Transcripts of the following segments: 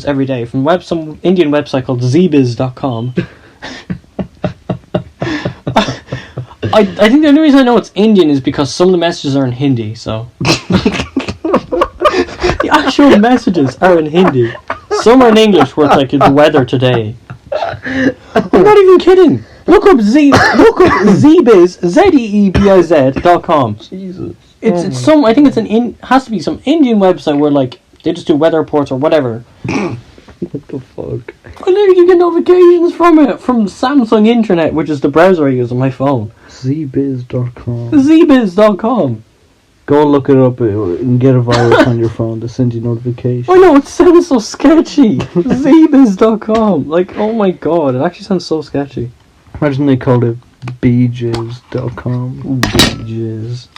every day from some Indian website called zbiz.com. I think the only reason I know it's Indian is because some of the messages are in Hindi, so... The actual messages are in Hindi. Some are in English, where it's like the weather today. I'm not even kidding. Look up Zbiz, ZEEBIZ.com. Jesus. It's some, I think has to be some Indian website where like they just do weather reports or whatever. What the fuck? I literally get notifications from it, from Samsung Internet, which is the browser I use on my phone. Zbiz.com. Zbiz.com. Go look it up and get a virus on your phone to send you notifications. I know, it sounds so sketchy. Zbiz.com. Like, oh my god, it actually sounds so sketchy. Imagine they called it bjizz.com. Bjizz.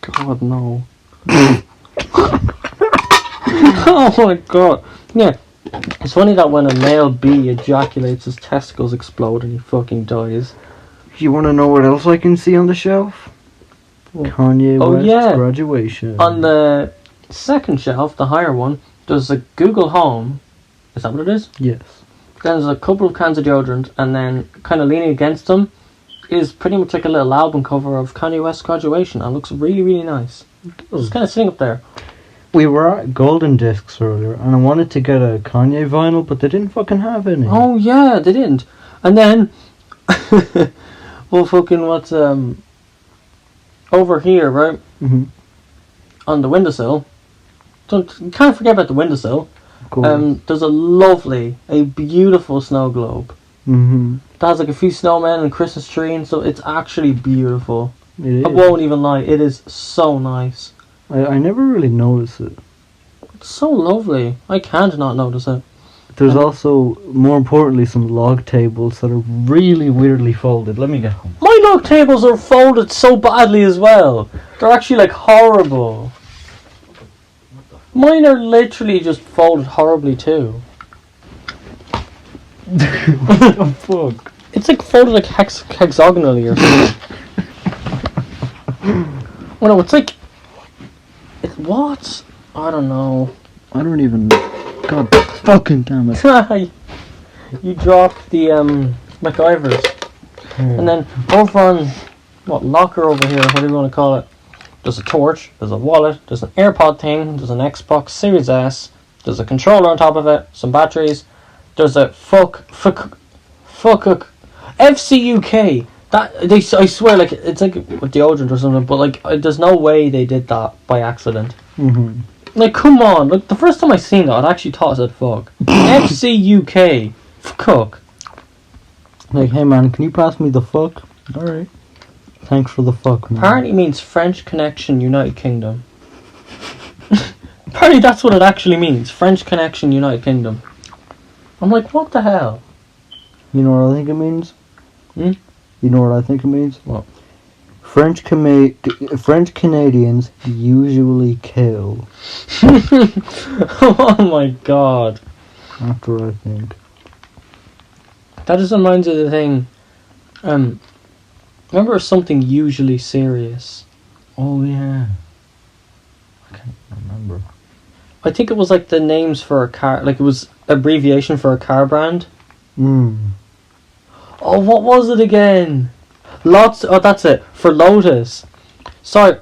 God, no. Oh my god. Yeah. It's funny that when a male bee ejaculates, his testicles explode and he fucking dies. You want to know what else I can see on the shelf? Kanye West's graduation. On the second shelf, the higher one, there's a Google Home. Is that what it is? Yes. Then there's a couple of cans of deodorant, and then kind of leaning against them is pretty much like a little album cover of Kanye West's graduation, and it looks really, really nice. It's kind of sitting up there. We were at Golden Discs earlier, and I wanted to get a Kanye vinyl, but they didn't fucking have any. Oh yeah, they didn't. And then, well, fucking what's over here, right? Mm-hmm. On the windowsill. You can't forget about the windowsill. There's a beautiful snow globe. Mm-hmm. That has like a few snowmen and a Christmas tree and stuff. It's actually beautiful. It is. I won't even lie, it is so nice. I never really noticed it. It's so lovely. I can't not notice it. There's also, more importantly, some log tables that are really weirdly folded. Let me get them. My log tables are folded so badly as well. They're actually like horrible. Mine are literally just folded horribly too. What the fuck? It's like folded like hexagonally or something. Well, no, it's like... What? I don't know. I don't even... God fucking damn it. You dropped the MacGyvers. And then over on... What, locker over here, whatever you want to call it. There's a torch, there's a wallet, there's an AirPod thing, there's an Xbox Series S, there's a controller on top of it, some batteries, there's a FCUK. I swear, like, it's like with deodorant or something, but like, there's no way they did that by accident. Mm-hmm. Like, come on, like, the first time I seen that, I actually thought it said fuck. FCUK. Fuck. Like, hey man, can you pass me the fuck? Alright. Thanks for the fuck, man. Apparently it means French Connection, United Kingdom. Apparently that's what it actually means. French Connection, United Kingdom. I'm like, what the hell? You know what I think it means? You know what I think it means? What? French Canadians usually kill. Oh my god. That's what I think. That just reminds me of the thing. Remember something usually serious? Oh yeah. I can't remember. I think it was like the names for a car, like it was abbreviation for a car brand. Oh, what was it again? Oh, that's it. For Lotus. Sorry.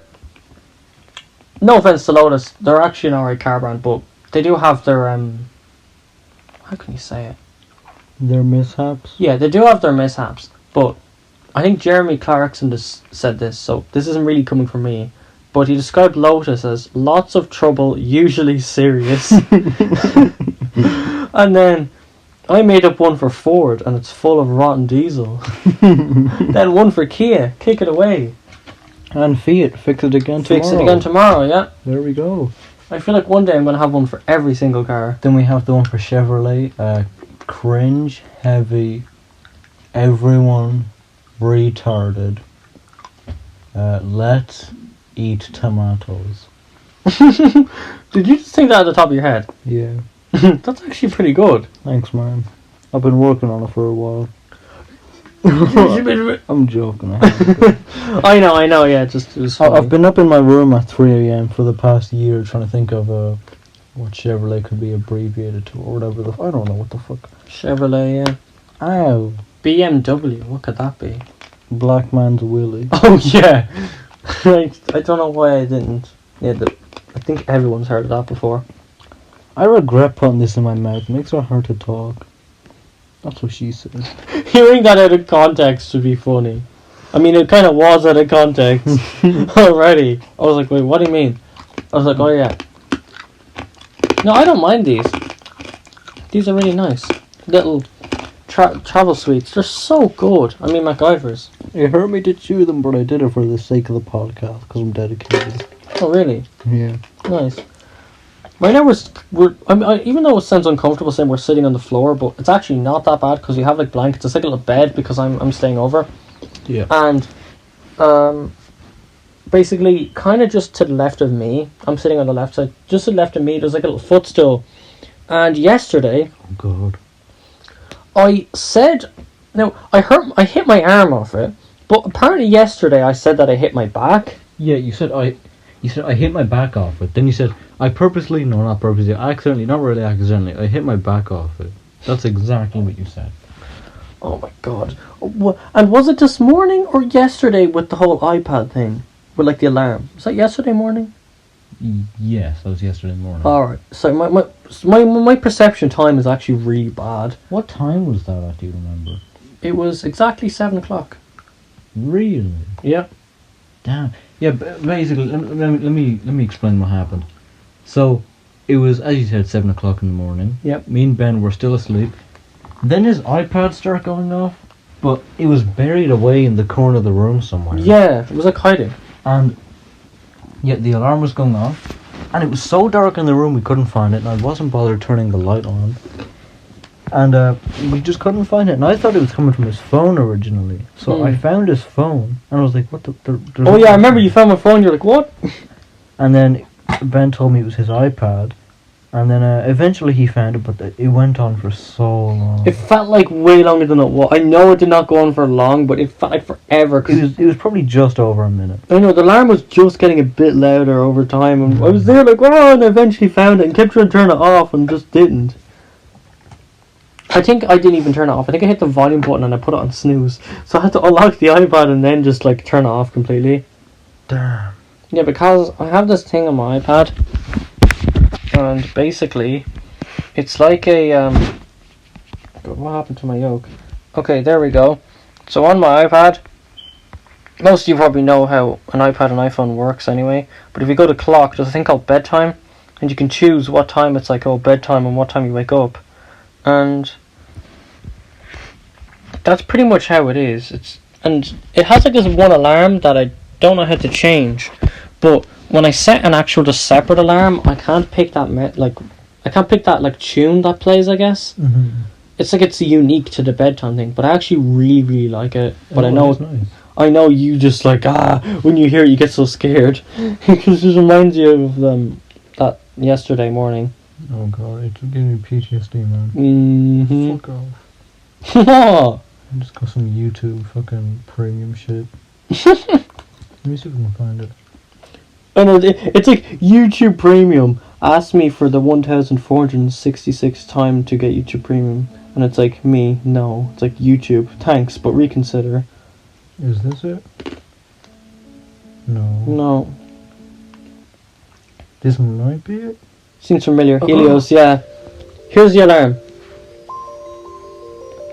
No offense to Lotus. They're actually an alright car brand, but they do have their, how can you say it? Their mishaps? Yeah, they do have their mishaps, but I think Jeremy Clarkson just said this, so this isn't really coming from me, but he described Lotus as lots of trouble, usually serious. And then I made up one for Ford, and it's full of rotten diesel. Then one for Kia, kick it away. And Fiat, fix it again tomorrow. Fix it again tomorrow, yeah. There we go. I feel like one day I'm going to have one for every single car. Then we have the one for Chevrolet. Cringe, heavy, everyone retarded. Let's eat tomatoes. Did you just think that at the top of your head? Yeah. That's actually pretty good. Thanks, man. I've been working on it for a while. I'm joking. I know, yeah, it was funny. I've been up in my room at 3 a.m. for the past year trying to think of what Chevrolet could be abbreviated to, or whatever I don't know what the fuck. Chevrolet, yeah. Ow. BMW, what could that be? Black man's Willie. Oh, yeah. I don't know why I didn't. Yeah, I think everyone's heard of that before. I regret putting this in my mouth. It makes it hard to talk. That's what she said. Hearing that out of context would be funny. I mean, it kind of was out of context already. I was like, wait, what do you mean? I was like, oh yeah. No, I don't mind these. These are really nice. Little travel sweets. They're so good. I mean, MacGyver's. It hurt me to chew them, but I did it for the sake of the podcast, because I'm dedicated. Oh, really? Yeah. Nice. Right now even though it sounds uncomfortable saying we're sitting on the floor, but it's actually not that bad because we have like blankets. It's like a little bed because I'm staying over. Yeah. And basically kind of just to the left of me, I'm sitting on the left side, just to the left of me there's like a little footstool. And yesterday, oh god, I said, no, I hit my arm off it, but apparently yesterday I said that I hit my back. Yeah, you said I hit my back off it. Then you said not purposely, accidentally, not really accidentally, I hit my back off it. That's exactly what you said. Oh my god. And was it this morning or yesterday with the whole iPad thing? With like the alarm? Was that yesterday morning? Yes, that was yesterday morning. Alright. So my perception time is actually really bad. What time was that, do you remember? It was exactly 7 o'clock. Really? Yeah. Damn. Yeah, basically, let me explain what happened. So, it was, as you said, 7 o'clock in the morning. Yep. Me and Ben were still asleep. Then his iPad started going off, but it was buried away in the corner of the room somewhere. Yeah, it was like hiding. And, yeah, the alarm was going off, and it was so dark in the room we couldn't find it, and I wasn't bothered turning the light on. And we just couldn't find it, and I thought it was coming from his phone originally. So I found his phone, and I was like, what the... Oh yeah, I remember you found my phone, you're like, what? And then Ben told me it was his iPad, and then eventually he found it, but it went on for so long. It felt like way longer than it was. I know it did not go on for long, but it felt like forever. It was probably just over a minute. I know, the alarm was just getting a bit louder over time, and I was there like, oh, and I eventually found it, and kept trying to turn it off, and just didn't. I think I didn't even turn it off. I think I hit the volume button and I put it on snooze. So I had to unlock the iPad and then just like turn it off completely. Damn. Yeah, because I have this thing on my iPad, and basically it's like a what happened to my yoke? Okay, there we go. So on my iPad, most of you probably know how an iPad and iPhone works anyway, but if you go to clock, there's a thing called bedtime, and you can choose what time it's like, oh, bedtime, and what time you wake up. And that's pretty much how it is. And it has like this one alarm that I don't know how to change, but when I set an actual just separate alarm, I can't pick that tune that plays, I guess. Mm-hmm. It's like it's unique to the bedtime thing, but I actually really, really like it. But Nice. I know you just like, when you hear it you get so scared. Because it just reminds you of that yesterday morning. Oh god, it's giving me PTSD, man. Mm-hmm. Fuck off. What? I just got some YouTube fucking premium shit. Let me see if I can find it. I know, it's like YouTube Premium. Ask me for the 1,466 time to get YouTube Premium. And it's like, me, no. It's like, YouTube, thanks, but reconsider. Is this it? No. No. This might be it? Seems familiar. Helios, yeah. Here's the alarm.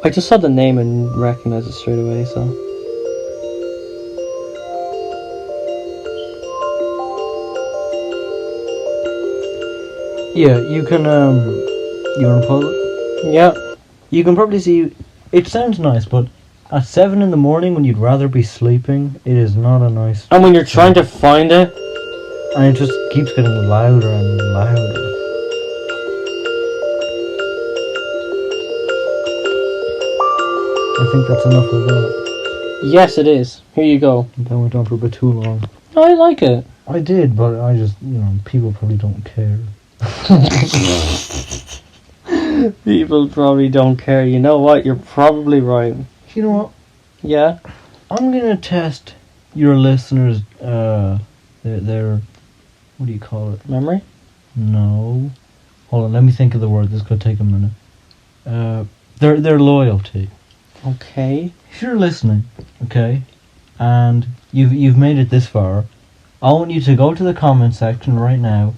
I just saw the name and recognized it straight away, so. Yeah, you can, you wanna pause it? Yeah. You can probably see, it sounds nice, but at 7 in the morning when you'd rather be sleeping, it is not a nice... And when you're trying to find it... And it just keeps getting louder and louder. I think that's enough of that. Yes, it is. Here you go. That went on for a bit too long. I like it. I did, but I just, people probably don't care. People probably don't care. You know what? You're probably right. You know what? Yeah? I'm gonna test your listeners, their what do you call it? Memory? No. Hold on, let me think of the word. This could take a minute. Their loyalty. Okay. If you're listening, okay, and you've made it this far, I want you to go to the comment section right now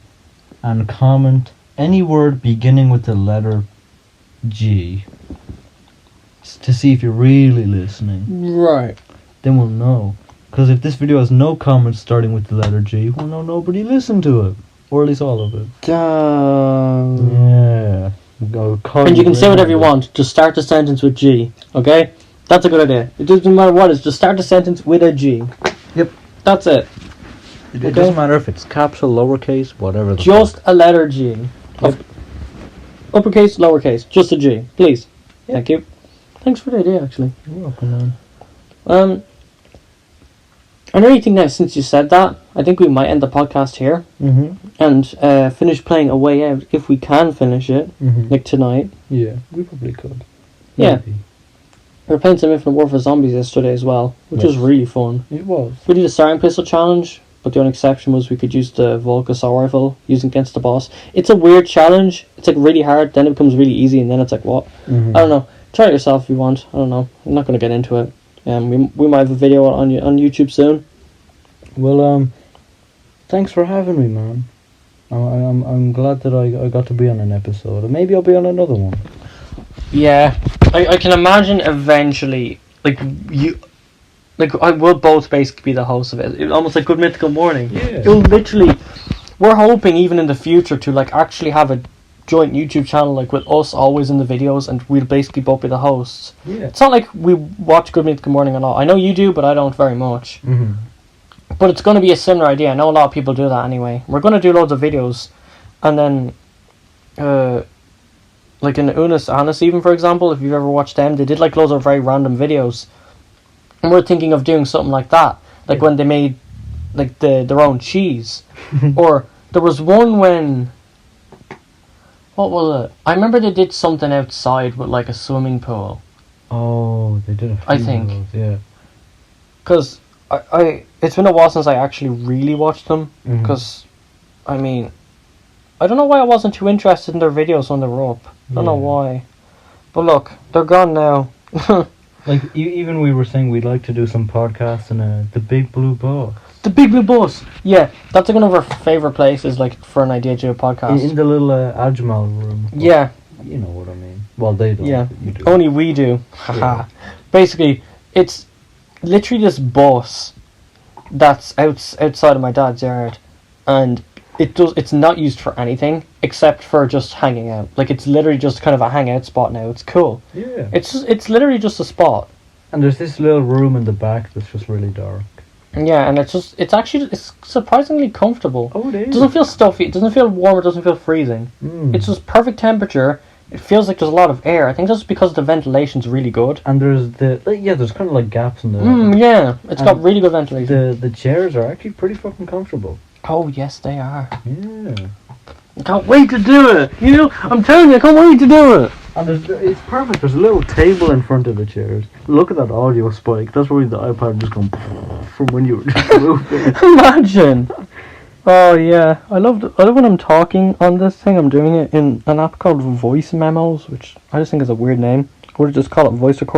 and comment any word beginning with the letter G to see if you're really listening. Right. Then we'll know. Because if this video has no comments starting with the letter G, we'll know nobody listened to it. Or at least all of it. Yeah. And you can say whatever you want. Just start the sentence with G. Okay? That's a good idea. It doesn't matter what it is. Just start the sentence with a G. Yep. That's it. It doesn't matter if it's capital, lowercase, whatever. Just a letter G. Yep. Uppercase, lowercase. Just a G. Please. Yep. Thank you. Thanks for the idea, actually. You're welcome, man. And anything now, since you said that, I think we might end the podcast here. And finish playing A Way Out, if we can finish it, like tonight. Yeah, we probably could. Yeah. Maybe. We were playing some Infinite Warfare Zombies yesterday as well, which was really fun. It was. We did a Siren Pistol challenge, but the only exception was we could use the Volk assault rifle using against the boss. It's a weird challenge. It's like really hard, then it becomes really easy, and then it's like, what? I don't know. Try it yourself if you want. I don't know. I'm not going to get into it. We might have a video on YouTube soon. Well, thanks for having me, man. I'm glad that I got to be on an episode, and maybe I'll be on another one. Yeah, I can imagine eventually, I will both basically be the host of it. Almost like Good Mythical Morning. Yeah. You'll literally, we're hoping even in the future to actually have a joint YouTube channel with us always in the videos, and we'll basically both be the hosts. Yeah. It's not like we watch Good Mythical Morning a lot. I know you do, but I don't very much. But it's going to be a similar idea. I know a lot of people do that anyway. We're going to do loads of videos, and then in Unis Annis, even for example, if you've ever watched them, they did loads of very random videos, and we're thinking of doing something like that, when they made their own cheese. Or there was one when, what was it? I remember they did something outside with a swimming pool. Oh, they did a few I think. of those, yeah. Because it's been a while since I actually really watched them. Because I don't know why I wasn't too interested in their videos when they were up. I don't know why. But look, they're gone now. Even we were saying we'd like to do some podcasts in the Big Blue Bus. The Big Blue Bus! Yeah, that's one of our favourite places for an idea to do a podcast. In the little Ajmal room. Yeah. You know what I mean. Well, they don't. Yeah, you do. only we do. Haha. Basically, it's literally this bus that's outside of my dad's yard, and it's not used for anything except for just hanging out. It's literally just kind of a hangout spot now. It's cool. Yeah. It's literally just a spot. And there's this little room in the back that's just really dark. Yeah, and it's surprisingly comfortable. Oh, it is. It doesn't feel stuffy. It doesn't feel warm. It doesn't feel freezing. It's just perfect temperature. It feels like there's a lot of air. I think that's because the ventilation's really good. And there's there's kind of gaps in the... yeah, it's got really good ventilation. The chairs are actually pretty fucking comfortable. Oh, yes, they are. Yeah. I can't wait to do it. I'm telling you, I can't wait to do it. And it's perfect. There's a little table in front of the chairs. Look at that audio spike. That's probably the iPad just going from when you were just moving. Imagine. Oh yeah, I love when I'm talking on this thing. I'm doing it in an app called Voice Memos, which I just think is a weird name. I would just call it voice record.